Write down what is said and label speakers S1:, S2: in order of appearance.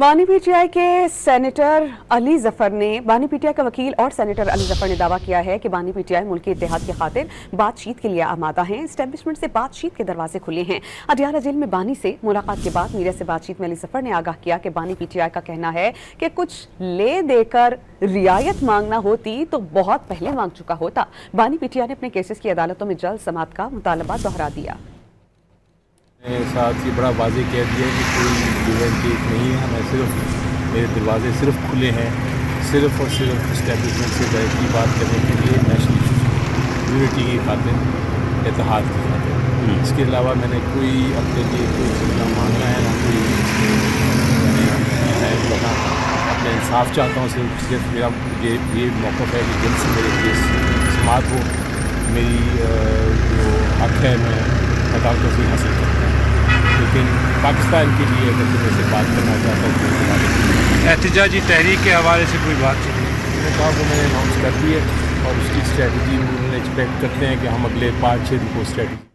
S1: बानी पीटीआई के सेनेटर अली जफर ने बानी पीटीआई का वकील और सेनेटर अली जफर ने दावा किया है कि बानी पीटीआई मुल्क के इत्तेहाद की खातिर बातचीत के लिए आमादा हैं। एस्टेब्लिशमेंट से बातचीत के दरवाजे खुले हैं। अडियाला जेल में बानी से मुलाकात के बाद मीडिया से बातचीत में अली जफर ने आगाह किया कि बानी पीटीआई का कहना है कि कुछ ले देकर रियायत मांगना होती तो बहुत पहले मांग चुका होता। बानी पीटीआई ने अपने केसेस की अदालतों में जल्द समाअत का मुतालबा दोहरा दिया।
S2: साथ ही बड़ा वाज़ेह कह दिया कि कोई गिव एंड टेक नहीं है। हमें सिर्फ मेरे दरवाजे सिर्फ खुले हैं, सिर्फ और सिर्फ इस्टेब्लिशमेंट से बैठ की बात करने के लिए, नेशनल यूनिटी की खातिर, इत्तेहाद की खातिर। इसके अलावा मैंने कोई अपने लिए कोई चीज़ मांगना है ना कोई है बना अपने इंसाफ चाहता हूँ। सिर्फ मेरा ये मौक़िफ़ है कि जल्द से मेरे केस समाअत हो, मेरी जो हक़ है मैं अदालतों से हासिल करता हूँ। लेकिन पाकिस्तान के लिए अगर मैं से बात करना चाहता हूँ तो
S3: एहतजाजी तहरीक के हवाले से कोई बात चली?
S2: मैंने कहा वो मैंने अनाउंस कर दी है और उसकी स्ट्रेटजी उन्होंने एक्सपेक्ट करते हैं कि हम अगले 5-6 दिन को स्ट्रेटजी